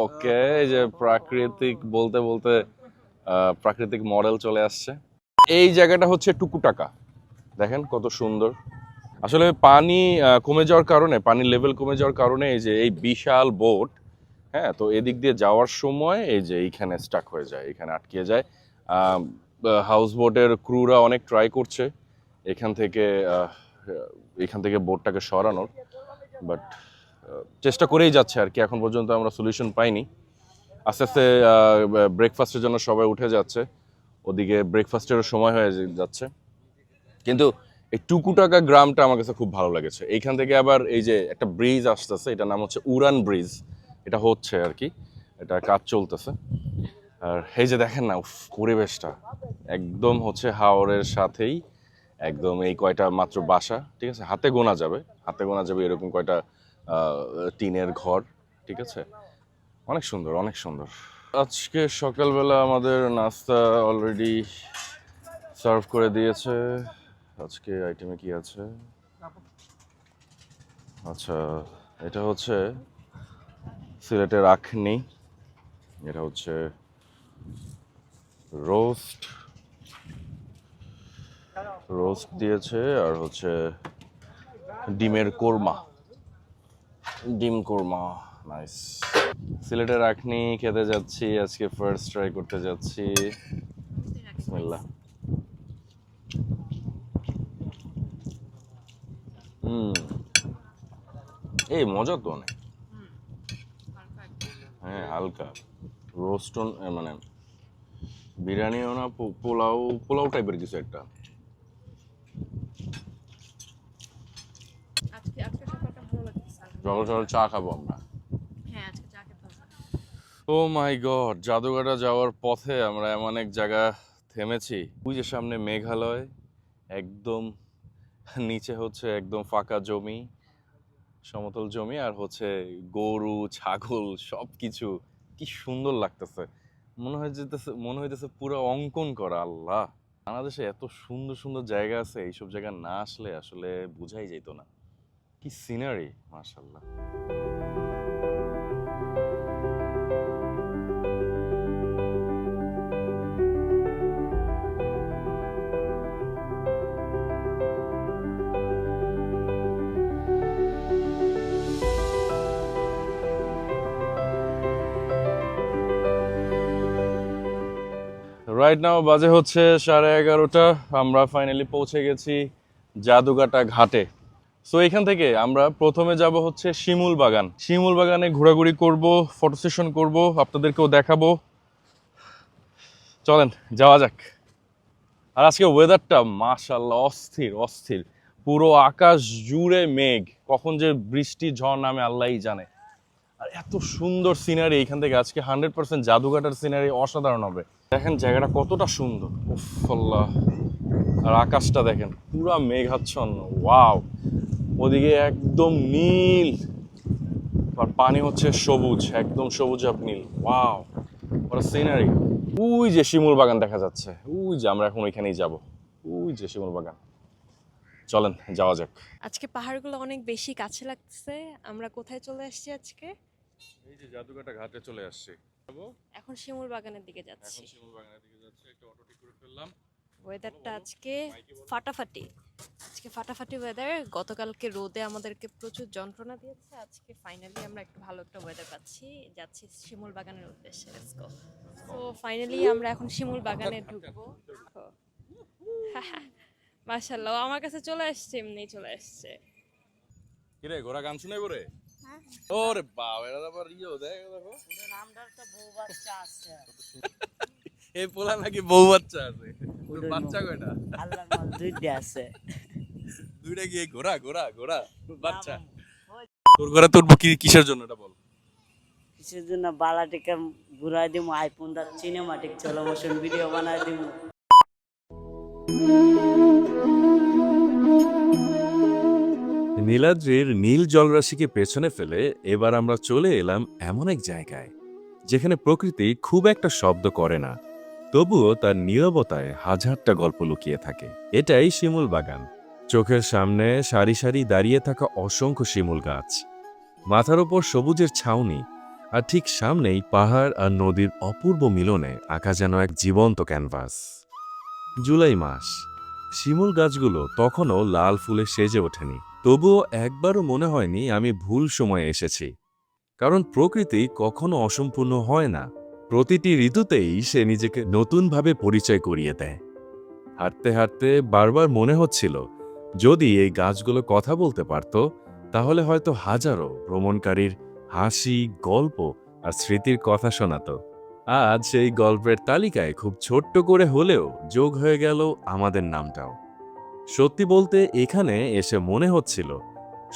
ওকে, এই যে প্রাকৃতিক বলতে বলতে প্রাকৃতিক মডেল চলে আসছে। এই জায়গাটা হচ্ছে টুকুটাকা, দেখেন কত সুন্দর। আসলে পানি কমে যাওয়ার কারণে, পানির লেভেল কমে যাওয়ার কারণে এই যে এই বিশাল বোট, হ্যাঁ, তো এদিক দিয়ে যাওয়ার সময় এই যে এইখানে স্টাক হয়ে যায়, এখানে আটকে যায়। হাউস বোটের ক্রুরা অনেক ট্রাই করছে এখান থেকে বোটটাকে সরানোর, বাট চেষ্টা করেই যাচ্ছে আর কি। এখন পর্যন্ত আমরা সলিউশন পাইনি। আস্তে আস্তে ব্রেকফাস্টের জন্য সবাই উঠে যাচ্ছে, ওদিকে ব্রেকফাস্টেরও সময় হয়ে যাচ্ছে। কিন্তু এই টুকুটাকা গ্রামটা আমার কাছে খুব ভালো লেগেছে। এইখান থেকে আবার এই যে একটা ব্রিজ আসতেছে, এটার নাম হচ্ছে উড়ান ব্রিজ, এটা হচ্ছে আর কি, এটা কাজ চলতেছে। আর এই যে দেখেন না, পরিবেশটা একদম হচ্ছে হাওরের সাথেই, একদম এই কয়টা মাত্র বাসা, ঠিক আছে, হাতে গোনা যাবে এরকম কয়টা টিনের ঘর, ঠিক আছে, অনেক সুন্দর অনেক সুন্দর। আজকে সকালবেলা আমাদের নাস্তা অলরেডি সার্ভ করে দিয়েছে। আজকে আইটেমে কি আছে? আচ্ছা, এটা হচ্ছে সিলেটের আখনি, এটা হচ্ছে রোস্ট, রোস্ট দিয়েছে আর হচ্ছে ডিমের কোরমা, ডিম কোরমা, নাইস। সিলেটের আখনি খেতে যাচ্ছি আজকে, ফার্স্ট ট্রাই করতে যাচ্ছি। বিসমিল্লাহ। এই মজা তো অনেক। হ্যাঁ, হালকা রোস্ট মানে বিরিয়ানিও না, পোলাও পোলাও টাইপের কিছু একটা। সকাল সকাল চা খাবো আমরা। ও মাই গড, জাদুঘাটা যাওয়ার পথে আমরা এমন এক জায়গা থেমেছি। ওই যে সামনে মেঘালয়, একদম নিচে হচ্ছে একদম ফাঁকা জমি, সমতল জমি, আর হচ্ছে গরু ছাগল সবকিছু। কি সুন্দর লাগতেছে, মনে হইতেছে পুরো অঙ্কন করা। আল্লাহ, বাংলাদেশে এত সুন্দর সুন্দর জায়গা আছে, এইসব জায়গা না আসলে আসলে বোঝাই যেত না। কি সিনারি, মাশাআল্লাহ। রাইট নাও বাজে হচ্ছে 11:30। আমরা ফাইনালি পৌঁছে গেছি জাদুঘাটা ঘাটে। সো এখান থেকে আমরা প্রথমে যাব হচ্ছে শিমুল বাগান। শিমুল বাগানে ঘোরাঘুরি করব, ফটো সেশন করব, আপনাদেরকেও দেখাবো। চলেন যাওয়া যাক। আর আজকে ওয়েদারটা মাশাআল্লাহ অস্থির অস্থির, পুরো আকাশ জুড়ে মেঘ, কখন যে বৃষ্টি ঝড় নামে আল্লাহই জানে। আর এত সুন্দর সিনারি এখান থেকে আজকে 100% জাদুঘাটার সিনারি অসাধারণ হবে। দেখেন জায়গাটা কতটা সুন্দর, উফ আল্লাহ। আর আকাশটা দেখেন পুরা মেঘাচ্ছন্ন, ওয়াও। ওদিকে একদম নীল, আর পানি হচ্ছে সবুজ, একদম সবুজ আর নীল, ওয়াও, ওরা সিনারি। ওই যে শিমুল বাগান দেখা যাচ্ছে, ওই যে আমরা এখন ওইখানেই যাব, ওই যে শিমুল বাগান। চলেন যাওয়া যাক। আজকে পাহাড়গুলো অনেক বেশি কাছে লাগছে। আমরা কোথায় চলে আসছি আজকে? এই যে জাদুঘাটা ঘাটে চলে আসছি। এখন শিমুল বাগানের দিকে যাচ্ছি। এখন শিমুল বাগানের দিকে যাচ্ছি, একটা অটো ঠিক করে ফেললাম। ওয়েদারটা আজকে ফাটাফাটি, আজকে ফাটাফাটি ওয়েদার। গতকালকে রোদে আমাদেরকে প্রচুর যন্ত্রণা দিয়েছে, আজকে ফাইনালি আমরা একটু ভালো একটা ওয়েদার পাচ্ছি। যাচ্ছি শিমুল বাগানের উদ্দেশ্যে। Let's go. সো ফাইনালি আমরা এখন শিমুল বাগানে ঢুকবো। মাশাআল্লাহ, আমার কাছে চলে আসছে, এমনি চলে আসছে। কিরে ঘোড়া গান শুনাইবো রে? ওরে বাবা, এরা আবার ইয়ো দেখো দেখো, নামটার তো বউ বাচ্চা আছে। এই পোলা নাকি বউ বাচ্চা আছে। বাচ্চা কয়টা? আল্লাহর মাল দুইটা আছে। দুইটা কি ঘোড়া ঘোড়া ঘোড়া বাচ্চা? তোর ঘোড়া তুলবো কি কিসের জন্য এটা বল। কিসের জন্য? বালাটিকে ঘুরাই দিব, আইফোন দা সিনেমাটিক চলো মোশন ভিডিও বানাই দিব। নীলাদ্রির নীল জলরাশিকে পেছনে ফেলে এবার আমরা চলে এলাম এমন এক জায়গায় যেখানে প্রকৃতি খুব একটা শব্দ করে না, তবুও তার নীরবতায় হাজারটা গল্প লুকিয়ে থাকে। এটাই শিমুল বাগান। চোখের সামনে সারি সারি দাঁড়িয়ে থাকা অসংখ্য শিমুল গাছ, মাথার ওপর সবুজের ছাউনি, আর ঠিক সামনেই পাহাড় আর নদীর অপূর্ব মিলনে আঁকা যেন এক জীবন্ত ক্যানভাস। জুলাই মাস, শিমুল গাছগুলো তখনও লাল ফুলে সেজে ওঠেনি, তবুও একবারও মনে হয়নি আমি ভুল সময়ে এসেছি। কারণ প্রকৃতি কখনো অসম্পূর্ণ হয় না, প্রতিটি ঋতুতেই সে নিজেকে নতুনভাবে পরিচয় করিয়ে দেয়। হাঁটতে হাঁটতে বারবার মনে হচ্ছিল যদি এই গাছগুলো কথা বলতে পারত, তাহলে হয়তো হাজারো ভ্রমণকারীর হাসি, গল্প আর স্মৃতির কথা শোনাত। আজ সেই গল্পের তালিকায় খুব ছোট্ট করে হলেও যোগ হয়ে গেল আমাদের নামটাও। সত্যি বলতে এখানে এসে মনে হচ্ছিল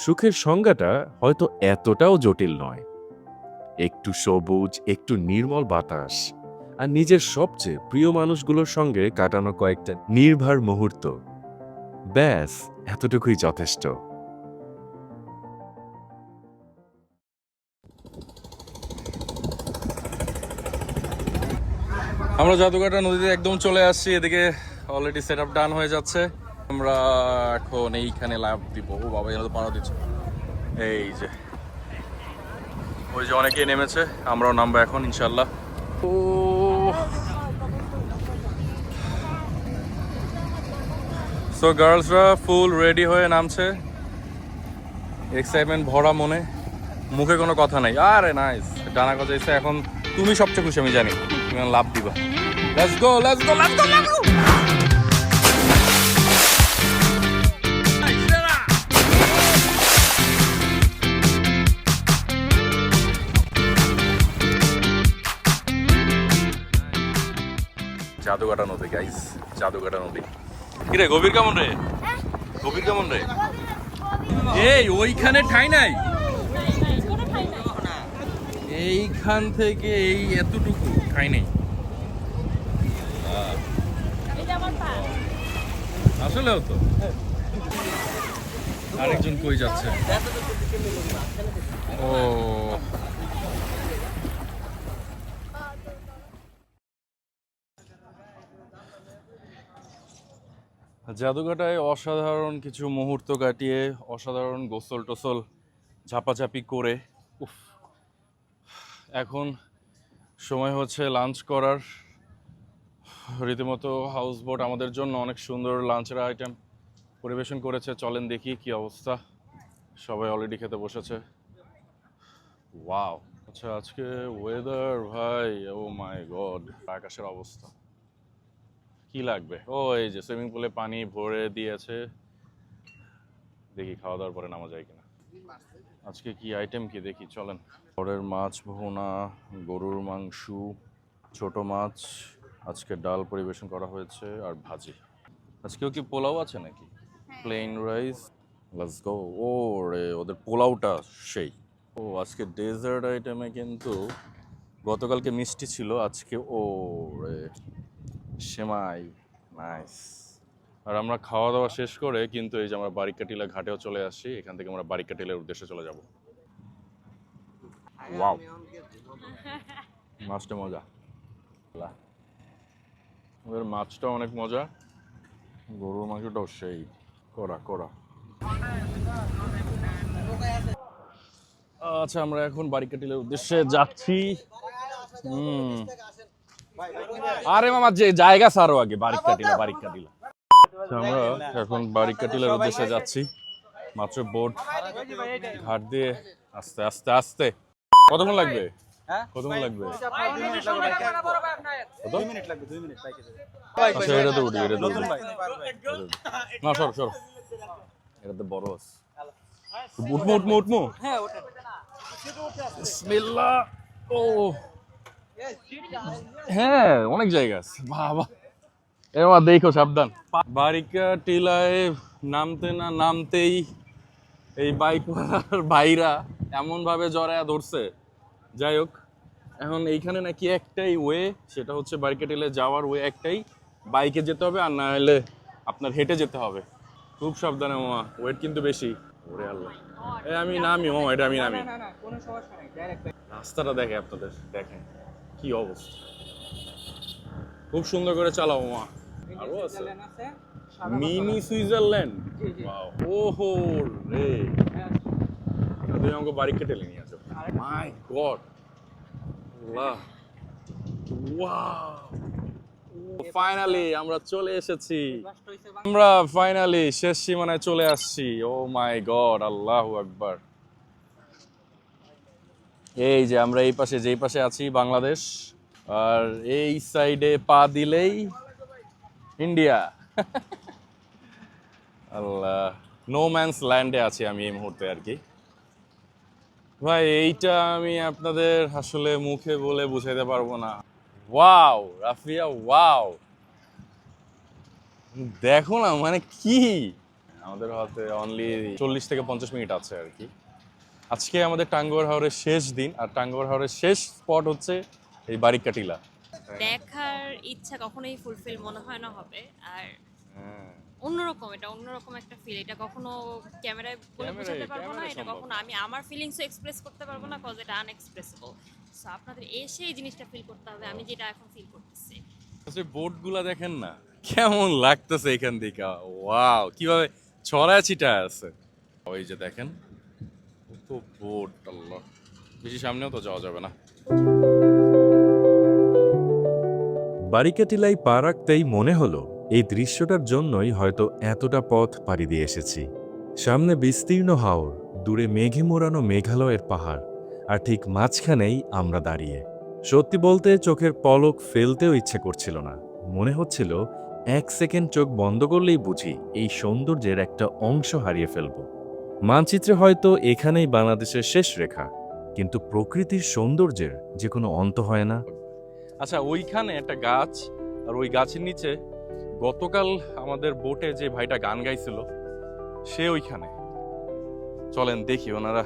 সুখের সংজ্ঞাটা হয়তো এতটাও জটিল নয়। একটু সবুজ, একটু নির্মল বাতাস, আর নিজের সবচেয়ে প্রিয় মানুষগুলোর সঙ্গে কাটানো কয়েকটা নির্ভার মুহূর্ত, ব্যাস এতটুকুই যথেষ্ট। আমরা জাদুঘাটা নদীতে একদম চলে আসছি, এদিকে অলরেডি সেট আপ ডান হয়ে যাচ্ছে। আমরা এখন এইখানে লাভ দিব। ও বাবা, এরা তো পাড়া দিচ্ছে। এই যে ওই যে অনেকেই নেমেছে, আমরাও নামবো এখন ইনশাল্লাহ। ও সো গার্লসরা ফুল রেডি হয়ে নামছে, এক্সাইটমেন্ট ভরা মনে, মুখে কোনো কথা নাই। আরে নাইস, ডানা গজাইছে। এখন তুমি সবচেয়ে খুশি আমি জানি, তুমি এখন লাভ দিবা। Let's go let's go let's go let's go. Jadughata নদী গাইস, জাদুঘাটা নদী। কিরে গভীর কেমন রে? গভীর কেমন রে? এই ওইখানে ঠাই নাই, এইখান থেকে এই এতটুকু ঠাই নেই। আসলেও তো আরেকজন কই যাচ্ছে? ও জাদুঘাটায় অসাধারণ কিছু মুহূর্ত কাটিয়ে, অসাধারণ গোসল টোসল ঝাপাঝাপি করে উফ, এখন সময় হচ্ছে লাঞ্চ করার। রীতিমতো হাউস বোট আমাদের জন্য অনেক সুন্দর লাঞ্চের আইটেম পরিবেশন করেছে। চলেন দেখি কি অবস্থা। সবাই অলরেডি খেতে বসেছে। ওয়াও, আচ্ছা আজকে ওয়েদার ভাই, ও মাই গড, আকাশের অবস্থা কি লাগবে। ও এই যে সুইমিং পুলে পানি ভরে দিয়েছে, দেখি খাওয়া দাওয়ার পরে নামা যায় কিনা। আজকে কি আইটেম কি দেখি চলেন। পরের মাছ ভুনা, গরুর মাংস, ছোট মাছ, আজকে ডাল পরিবেশন করা হয়েছে আর ভাজি। আজকেও কি পোলাও আছে নাকি? Plain rice, let's go. ও রে, ওদের পোলাওটা সেই। ও আজকে ডেজার্ট আইটেমে কিন্তু গতকালকে মিষ্টি ছিল, আজকে ও রে সেমাই, নাইস। আর আমরা খাওয়া দাওয়া শেষ করে কিন্তু এই যে আমরা বারিকাটিলা ঘাটেও চলে আসছি। এখান থেকে আমরা বারিকাটিলার উদ্দেশ্যে চলে যাব। ওয়াও, মাছটা মজা, ওদের মাছটা অনেক মজা, গরুর মাংসটাও সেই কড়া কড়া। আচ্ছা আমরা এখন বারিকাটিলার উদ্দেশ্যে যাচ্ছি। আরে মামা যে জায়গা সারো আগে, বারিকাটিলা বারিকাটিলা। আমরা এখন বারিকাটিলার উদ্দেশ্যে যাচ্ছি। মাত্র বোট ঘাট দিয়ে আস্তে আস্তে আস্তে। কতক্ষণ লাগবে? কতক্ষণ লাগবে? আচ্ছা এটা তো উঠি, এটা তো উঠি। না সর সর, এটা তো বড় আছে। উঠমো উঠমো উঠমো। বিসমিল্লাহ। ও হ্যাঁ, অনেক জায়গা আছে বাবা। এবার দেখো সাবধান। বারিকাটিলায় নামতে না নামতেই এই বাইকওয়ালার ভাইরা এমন ভাবে জড়ায়া ধরছে। যাই হোক, এখন এইখানে নাকি একটাই ওয়ে, সেটা হচ্ছে বারিকাটিলায় যাওয়ার ওয়ে একটাই, বাইকে যেতে হবে আর না হলে আপনার হেঁটে যেতে হবে। খুব সাবধানে মামা, ওয়েট কিন্তু বেশি। ওরে আল্লাহ, আমি নামি মামা, এটা আমি নামি। রাস্তাটা দেখে আপনাদের, দেখেন কি অবস্থা। খুব সুন্দর করে চালাও মামা। আরো আছে মিনি সুইজারল্যান্ড। ওহো রে, তুমি আমাকে বারিকাটিলা নিয়ে আসো। মাই গড, ফাইনালি আমরা চলে এসেছি। আমরা ফাইনালি শেষ সীমানায় চলে আসছি। ও মাই গড, আল্লাহু আকবার। এই যে আমরা এই পাশে, যেই পাশে আছি বাংলাদেশ, আর এই সাইডে পা দিলেই ইন্ডিয়া। আল্লাহ, নো ম্যানস ল্যান্ডে আছি আমি এই মুহূর্তে আর কি। ভাই এইটা আমি আপনাদের আসলে মুখে বলে বুঝাইতে পারবো না। ওয়াও রাফিয়া, ওয়াও দেখো না, মানে কি, আমাদের হাতে অনলি 40 থেকে 50 মিনিট আছে আর কি। আজকে আমাদের টাঙ্গুয়ার হাওরের শেষ দিন, আর টাঙ্গুয়ার হাওরের শেষ স্পট হচ্ছে এই বারিকাটিলা। দেখার ইচ্ছা কখনোই ফুলফিল মনে হয় না হবে। আর অন্যরকম, এটা অন্যরকম একটা ফিল। এটা কখনো ক্যামেরায় বলে বোঝাতে পারবো না, এটা কখনো আমি আমার ফিলিংসও এক্সপ্রেস করতে পারবো না, কজ এটা আনএক্সপ্রেসেবল। সো আপনাদের এসে এই জিনিসটা ফিল করতে হবে, আমি যেটা এখন ফিল করতেছি। বোটগুলা দেখেন না কেমন লাগতেছে এখান থেকে। ওয়াও, কিভাবে ছড়ায় ছিটায় আছে। ওই যে দেখেন কত বোট, আল্লাহ, বেশি সামনেও তো যাওয়া যাবে না। বারিকাটিলায় পা রাখতেই মনে হলো এই দৃশ্যটার জন্যই হয়তো এতটা পথ পাড়ি দিয়ে এসেছি। সামনে বিস্তীর্ণ হাওর, দূরে মেঘে মোড়ানো মেঘালয়ের পাহাড়, আর ঠিক মাঝখানেই আমরা দাঁড়িয়ে। সত্যি বলতে চোখের পলক ফেলতেও ইচ্ছে করছিল না। মনে হচ্ছিল 1 সেকেন্ড চোখ বন্ধ করলেই বুঝি এই সৌন্দর্যের একটা অংশ হারিয়ে ফেলব। মানচিত্রে হয়তো এখানেই বাংলাদেশের শেষ রেখা, কিন্তু প্রকৃতির সৌন্দর্যের যে কোনো অন্ত হয় না। আচ্ছা, ওইখানে একটা গাছ, আর ওই গাছের নিচে গতকাল আমাদের বোটে যে ভাইটা গান গাইছিল সে ওইখানে। চলেন দেখি ওনারা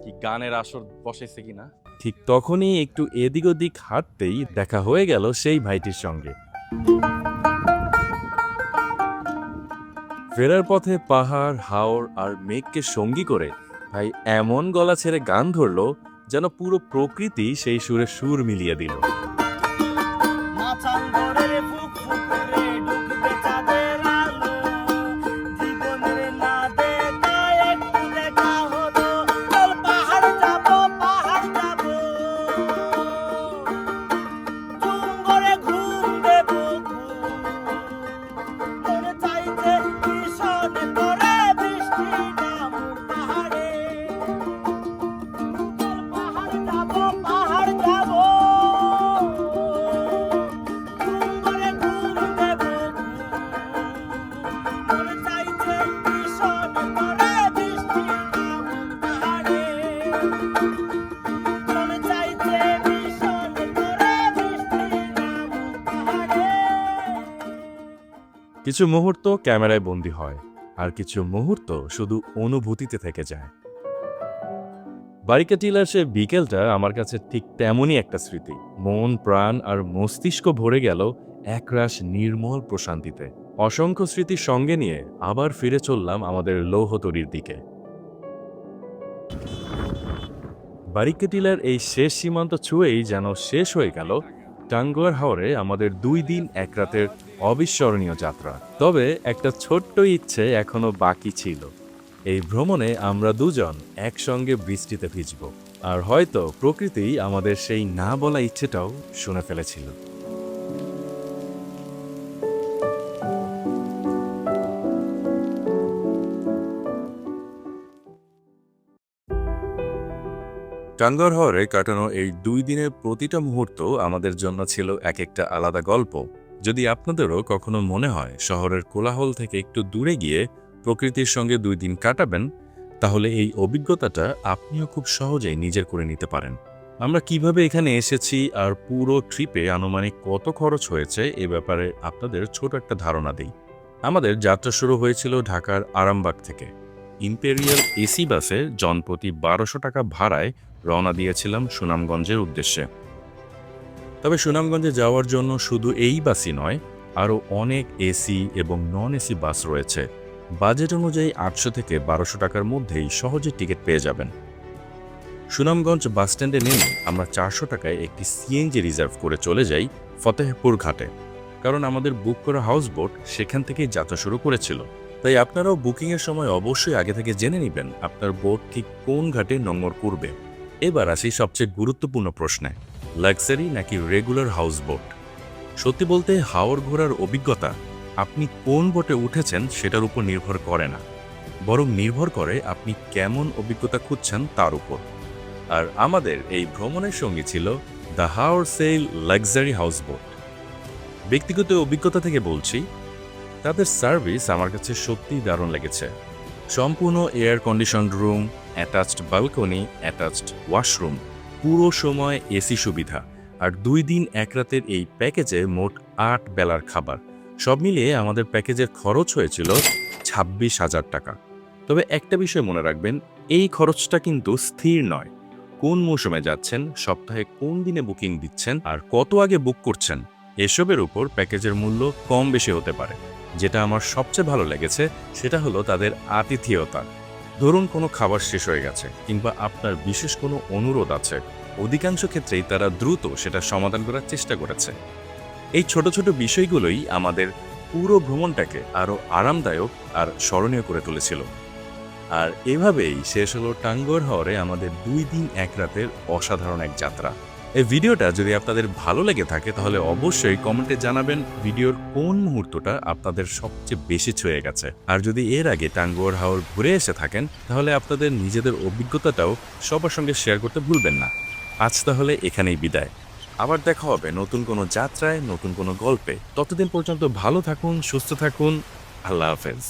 কি গানের আসর বসাইছে কিনা। ঠিক তখনই একটু এদিক ওদিক হাঁটতেই দেখা হয়ে গেল সেই ভাইটির সঙ্গে। ফেরার পথে পাহাড়, হাওর আর মেঘকে সঙ্গী করে ভাই এমন গলা ছেড়ে গান ধরলো যেন পুরো প্রকৃতি সেই সুরে সুর মিলিয়ে দিল। মাছাঙ্গরের ফুকফুকুরে ঢুকবে চাঁদের আলো, জীবনের না দেখা একটু দেখা হলো, চল পাহাড় যাবো, ঘুম করে ঘুম দেবো, মনে চাইছে ভীষণ করে বৃষ্টি নামুক পাহাড়ে, চল পাহাড় যাবো, কিছু মুহূর্ত ক্যামেরায় বন্দী হয়, আর কিছু মুহূর্ত শুধু অনুভূতিতে থেকে যায়। বারিকা টিলার সে বিকেলটা আমার কাছে ঠিক তেমনই একটা স্মৃতি। মন, প্রাণ আর মস্তিষ্ক ভরে গেল একরাশ নির্মল প্রশান্তিতে। অসংখ্য স্মৃতি সঙ্গে নিয়ে আবার ফিরে চললাম আমাদের লৌহতরীর দিকে। বারিকা টিলার এই শেষ সীমান্ত ছুঁয়েই যেন শেষ হয়ে গেল টাঙ্গুয়ার হাওরে আমাদের 2 দিন 1 রাতের অবিস্মরণীয় যাত্রা। তবে একটা ছোট্ট ইচ্ছে এখনো বাকি ছিল। এই ভ্রমণে আমরা দুজন একসঙ্গে বৃষ্টিতে ভিজব, আর হয়তো প্রকৃতি আমাদের সেই না বলা ইচ্ছেটাও শুনে ফেলেছিল। টাঙ্গুয়ার হাওরে কাটানো এই 2 দিনের প্রতিটা মুহূর্ত আমাদের জন্য ছিল এক একটা আলাদা গল্প। যদি আপনাদেরও কখনো মনে হয় শহরের কোলাহল থেকে একটু দূরে গিয়ে প্রকৃতির সঙ্গে 2 দিন কাটাবেন, তাহলে এই অভিজ্ঞতাটা আপনিও খুব সহজেই নিজের করে নিতে পারেন। আমরা কিভাবে এখানে এসেছি আর পুরো ট্রিপে আনুমানিক কত খরচ হয়েছে এ ব্যাপারে আপনাদের ছোট একটা ধারণা দিই। আমাদের যাত্রা শুরু হয়েছিল ঢাকার আরামবাগ থেকে। ইম্পেরিয়াল এসি বাসে জনপ্রতি 1200 টাকা ভাড়ায় রওনা দিয়েছিলাম সুনামগঞ্জের উদ্দেশ্যে। তবে সুনামগঞ্জে যাওয়ার জন্য শুধু এই বাসই নয়, আরও অনেক এসি এবং নন এসি বাস রয়েছে। বাজেট অনুযায়ী 800 থেকে 1200 টাকার মধ্যেই সহজে টিকিট পেয়ে যাবেন। সুনামগঞ্জ বাসস্ট্যান্ডে নেমে আমরা 400 টাকায় একটি সিএনজি রিজার্ভ করে চলে যাই ফতেহপুর ঘাটে, কারণ আমাদের বুক করা হাউসবোট সেখান থেকেই যাত্রা শুরু করেছিল। তাই আপনারাও বুকিংয়ের সময় অবশ্যই আগে থেকে জেনে নেবেন আপনার বোট ঠিক কোন ঘাটে নোঙর করবে। এবার আসি সবচেয়ে গুরুত্বপূর্ণ প্রশ্নে, লাক্সারি নাকি রেগুলার হাউসবোট? সত্যি বলতে হাওর ঘোরার অভিজ্ঞতা আপনি কোন বোটে উঠেছেন সেটার উপর নির্ভর করে না, বরং নির্ভর করে আপনি কেমন অভিজ্ঞতা খুঁজছেন তার উপর। আর আমাদের এই ভ্রমণের সঙ্গী ছিল the Haor sell luxury houseboat. ব্যক্তিগত অভিজ্ঞতা থেকে বলছি, তাদের সার্ভিস আমার কাছে সত্যিই দারুণ লেগেছে। সম্পূর্ণ air condition room, attached balcony, attached washroom, পুরো সময় এসি সুবিধা, আর 2 দিন 1 রাতের এই প্যাকেজে মোট 8 বেলার খাবার। সব মিলিয়ে আমাদের প্যাকেজের খরচ হয়েছিল 26,000 টাকা। তবে একটা বিষয় মনে রাখবেন, এই খরচটা কিন্তু স্থির নয়। কোন মৌসুমে যাচ্ছেন, সপ্তাহে কোন দিনে বুকিং দিচ্ছেন, আর কত আগে বুক করছেন, এসবের উপর প্যাকেজের মূল্য কম বেশি হতে পারে। যেটা আমার সবচেয়ে ভালো লেগেছে সেটা হলো তাদের আতিথেয়তা। ধরুন কোনো খাবার শেষ হয়ে গেছে কিংবা আপনার বিশেষ কোনো অনুরোধ আছে, অধিকাংশ ক্ষেত্রেই তারা দ্রুত সেটা সমাধান করার চেষ্টা করেছে। এই ছোট ছোট বিষয়গুলোই আমাদের পুরো ভ্রমণটাকে আরও আরামদায়ক আর স্মরণীয় করে তুলেছিল। আর এভাবেই শেষ হলো টাঙ্গুয়ার হাওরে আমাদের 2 দিন 1 রাতের অসাধারণ এক যাত্রা। এই ভিডিওটা যদি আপনাদের ভালো লেগে থাকে তাহলে অবশ্যই কমেন্টে জানাবেন ভিডিওর কোন মুহূর্তটা আপনাদের সবচেয়ে বেশি ছুঁয়ে গেছে। আর যদি এর আগে টাঙ্গুয়ার হাওর ঘুরে এসে থাকেন তাহলে আপনাদের নিজেদের অভিজ্ঞতাটাও সবার সঙ্গে শেয়ার করতে ভুলবেন না। আজ তাহলে এখানেই বিদায়। আবার দেখা হবে নতুন কোনো যাত্রায়, নতুন কোনো গল্পে। ততদিন পর্যন্ত ভালো থাকুন, সুস্থ থাকুন। আল্লাহ হাফেজ।